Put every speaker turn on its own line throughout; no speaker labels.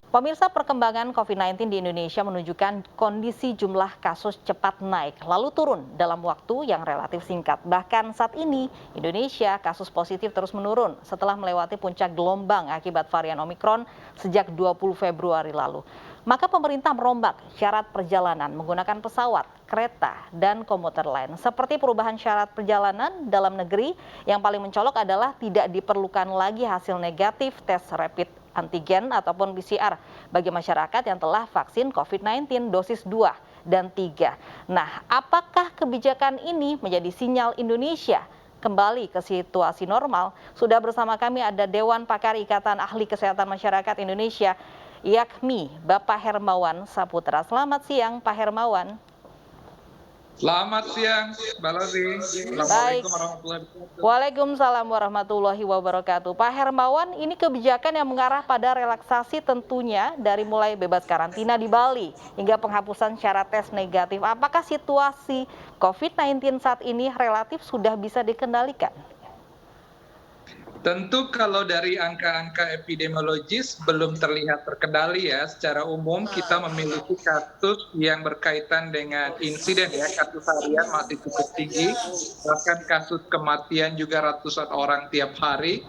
Pemirsa, perkembangan COVID-19 di Indonesia menunjukkan kondisi jumlah kasus cepat naik, lalu turun dalam waktu yang relatif singkat. Bahkan saat ini, Indonesia kasus positif terus menurun setelah melewati puncak gelombang akibat varian Omikron sejak 20 Februari lalu. Maka pemerintah merombak syarat perjalanan menggunakan pesawat, kereta, dan komuter lain. Seperti perubahan syarat perjalanan dalam negeri, yang paling mencolok adalah tidak diperlukan lagi hasil negatif tes rapid antigen ataupun PCR bagi masyarakat yang telah vaksin COVID-19 dosis 2 dan 3. Nah, apakah kebijakan ini menjadi sinyal Indonesia kembali ke situasi normal? Sudah bersama kami ada Dewan Pakar Ikatan Ahli Kesehatan Masyarakat Indonesia, IAKMI, Bapak Hermawan Saputra. Selamat siang, Pak Hermawan.
Selamat siang, Mbak Lavi.
Baik.
Assalamualaikum warahmatullahi wabarakatuh.
Waalaikumsalam warahmatullahi wabarakatuh. Pak Hermawan, ini kebijakan yang mengarah pada relaksasi tentunya dari mulai bebas karantina di Bali hingga penghapusan syarat tes negatif. Apakah situasi COVID-19 saat ini relatif sudah bisa dikendalikan?
Tentu kalau dari angka-angka epidemiologis belum terlihat terkendali ya. Secara umum kita memiliki kasus yang berkaitan dengan insiden ya, kasus harian masih cukup tinggi. Bahkan kasus kematian juga ratusan orang tiap hari.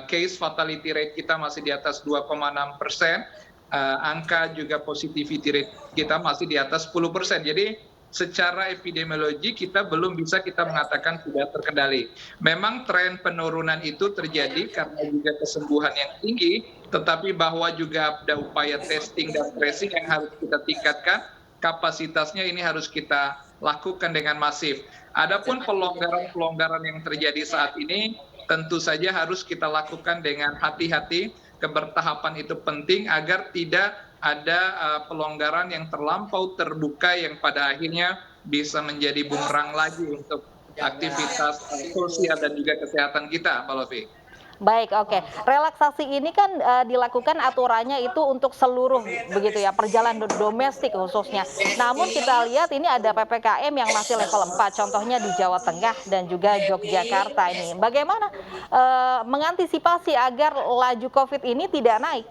Case fatality rate kita masih di atas 2,6%. Angka juga positivity rate kita masih di atas 10%. Jadi secara epidemiologi kita belum bisa kita mengatakan sudah terkendali. Memang tren penurunan itu terjadi karena juga kesembuhan yang tinggi, tetapi bahwa juga ada upaya testing dan tracing yang harus kita tingkatkan, kapasitasnya ini harus kita lakukan dengan masif. Adapun pelonggaran-pelonggaran yang terjadi saat ini tentu saja harus kita lakukan dengan hati-hati. Kebertahapan itu penting agar tidak ada pelonggaran yang terlampau terbuka yang pada akhirnya bisa menjadi bumerang lagi untuk aktivitas sosial dan juga kesehatan kita, Mbak Lovi.
Baik, oke. Relaksasi ini kan dilakukan aturannya itu untuk seluruh begitu ya, perjalanan domestik khususnya. Namun kita lihat ini ada PPKM yang masih level 4, contohnya di Jawa Tengah dan juga Yogyakarta ini. Bagaimana mengantisipasi agar laju COVID ini tidak naik?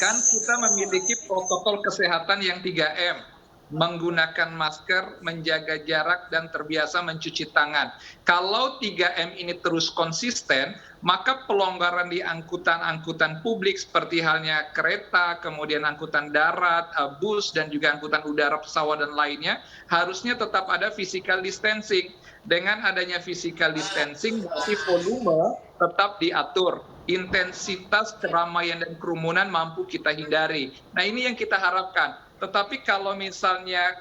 Kan kita memiliki protokol kesehatan yang 3M, menggunakan masker, menjaga jarak, dan terbiasa mencuci tangan. Kalau 3M ini terus konsisten, maka pelonggaran di angkutan-angkutan publik seperti halnya kereta, kemudian angkutan darat, bus, dan juga angkutan udara, pesawat, dan lainnya, harusnya tetap ada physical distancing. Dengan adanya physical distancing, berarti volume tetap diatur. Intensitas keramaian dan kerumunan mampu kita hindari. Nah, ini yang kita harapkan. Tetapi kalau misalnya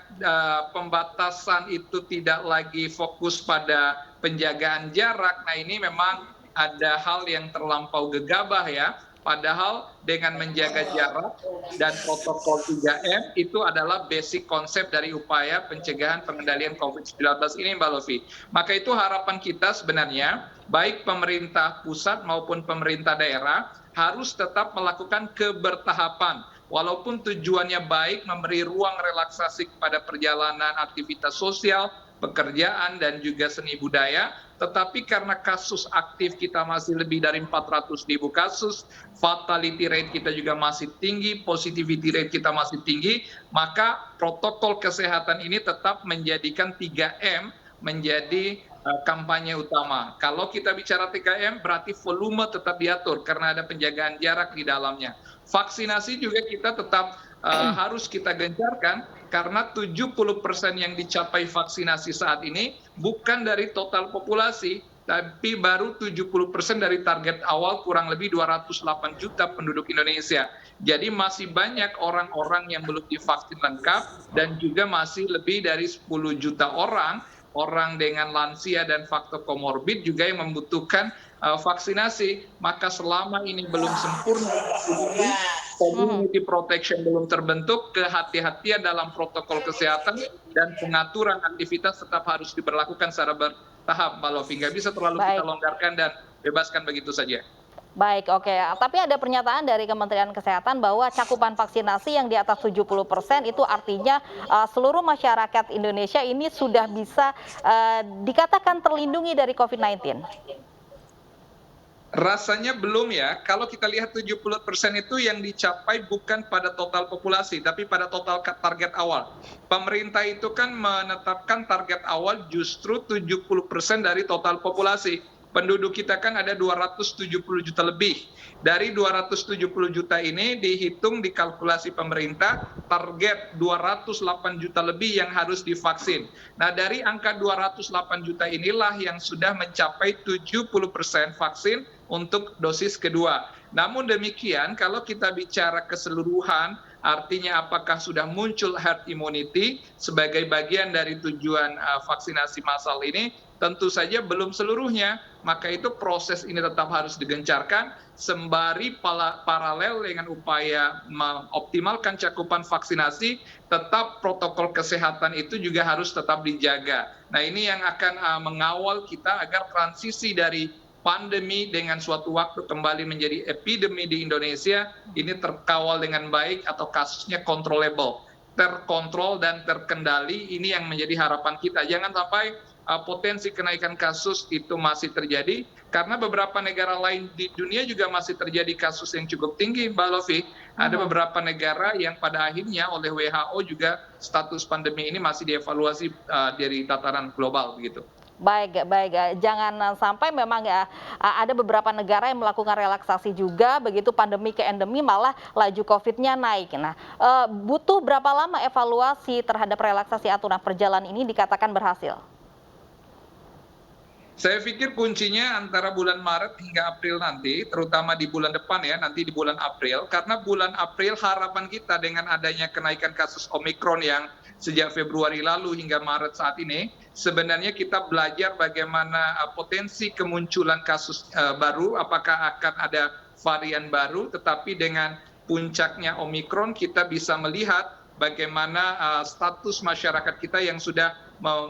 pembatasan itu tidak lagi fokus pada penjagaan jarak, nah ini memang ada hal yang terlampau gegabah ya. Padahal dengan menjaga jarak dan protokol 3M itu adalah basic konsep dari upaya pencegahan pengendalian COVID-19 ini, Mbak Lovi. Maka itu harapan kita sebenarnya, baik pemerintah pusat maupun pemerintah daerah harus tetap melakukan kebertahapan. Walaupun tujuannya baik, memberi ruang relaksasi kepada perjalanan, aktivitas sosial, pekerjaan, dan juga seni budaya, tetapi karena kasus aktif kita masih lebih dari 400.000 kasus, fatality rate kita juga masih tinggi, positivity rate kita masih tinggi, maka protokol kesehatan ini tetap menjadikan 3M menjadi kampanye utama. Kalau kita bicara 3M, berarti volume tetap diatur karena ada penjagaan jarak di dalamnya. Vaksinasi juga kita tetap harus kita gencarkan karena 70% yang dicapai vaksinasi saat ini bukan dari total populasi, tapi baru 70% dari target awal kurang lebih 208 juta penduduk Indonesia. Jadi masih banyak orang-orang yang belum divaksin lengkap dan juga masih lebih dari 10 juta orang dengan lansia dan faktor komorbid juga yang membutuhkan vaksinasi. Maka selama ini belum sempurna, community protection belum terbentuk, kehati-hatian dalam protokol kesehatan dan pengaturan aktivitas tetap harus diberlakukan secara bertahap, Mbak Lovi. Nggak bisa terlalu kita longgarkan dan bebaskan begitu saja.
Baik, oke. Tapi ada pernyataan dari Kementerian Kesehatan bahwa cakupan vaksinasi yang di atas 70% itu artinya seluruh masyarakat Indonesia ini sudah bisa dikatakan terlindungi dari COVID-19.
Rasanya belum ya, kalau kita lihat 70% itu yang dicapai bukan pada total populasi, tapi pada total target awal. Pemerintah itu kan menetapkan target awal justru 70% dari total populasi. Penduduk kita kan ada 270 juta lebih. Dari 270 juta ini dihitung dikalkulasi pemerintah, target 208 juta lebih yang harus divaksin. Nah, dari angka 208 juta inilah yang sudah mencapai 70% vaksin untuk dosis kedua. Namun demikian, kalau kita bicara keseluruhan, artinya apakah sudah muncul herd immunity sebagai bagian dari tujuan vaksinasi massal ini, tentu saja belum seluruhnya. Maka itu proses ini tetap harus digencarkan sembari paralel dengan upaya mengoptimalkan cakupan vaksinasi, tetap protokol kesehatan itu juga harus tetap dijaga. Nah, ini yang akan mengawal kita agar transisi dari pandemi dengan suatu waktu kembali menjadi epidemi di Indonesia ini terkawal dengan baik atau kasusnya controllable, terkontrol dan terkendali. Ini yang menjadi harapan kita. Jangan sampai potensi kenaikan kasus itu masih terjadi, karena beberapa negara lain di dunia juga masih terjadi kasus yang cukup tinggi, Mbak Lovi. Ada beberapa negara yang pada akhirnya oleh WHO juga status pandemi ini masih dievaluasi dari tataran global begitu.
Baik, baik. Jangan sampai memang ya ada beberapa negara yang melakukan relaksasi juga, begitu pandemi ke endemi malah laju COVID-nya naik. Nah, butuh berapa lama evaluasi terhadap relaksasi aturan perjalanan ini dikatakan berhasil?
Saya pikir kuncinya antara bulan Maret hingga April nanti, terutama di bulan depan ya, nanti di bulan April. Karena bulan April harapan kita dengan adanya kenaikan kasus Omikron yang sejak Februari lalu hingga Maret saat ini, sebenarnya kita belajar bagaimana potensi kemunculan kasus baru, apakah akan ada varian baru, tetapi dengan puncaknya Omikron kita bisa melihat bagaimana status masyarakat kita yang sudah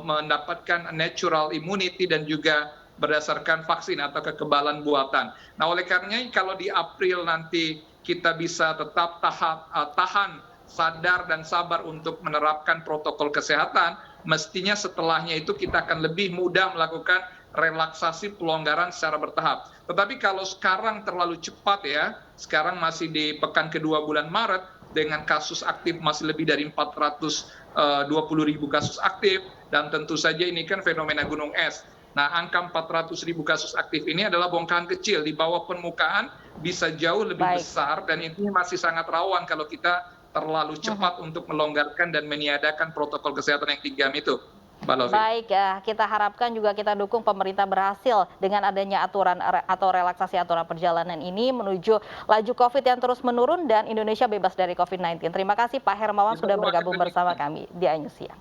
mendapatkan natural immunity dan juga berdasarkan vaksin atau kekebalan buatan. Nah, oleh karenanya kalau di April nanti kita bisa tetap tahan, sadar dan sabar untuk menerapkan protokol kesehatan, mestinya setelahnya itu kita akan lebih mudah melakukan relaksasi pelonggaran secara bertahap. Tetapi kalau sekarang terlalu cepat ya, sekarang masih di pekan kedua bulan Maret, dengan kasus aktif masih lebih dari 420.000 kasus aktif, dan tentu saja ini kan fenomena gunung es. Nah, angka 400.000 kasus aktif ini adalah bongkahan kecil, di bawah permukaan bisa jauh lebih besar, dan ini masih sangat rawan kalau kita terlalu cepat untuk melonggarkan dan meniadakan protokol kesehatan yang 3M itu.
Baik, ya, kita harapkan juga kita dukung pemerintah berhasil dengan adanya aturan atau relaksasi aturan perjalanan ini menuju laju COVID yang terus menurun dan Indonesia bebas dari COVID-19. Terima kasih Pak Hermawan sudah bergabung bersama kami di iNews Siang.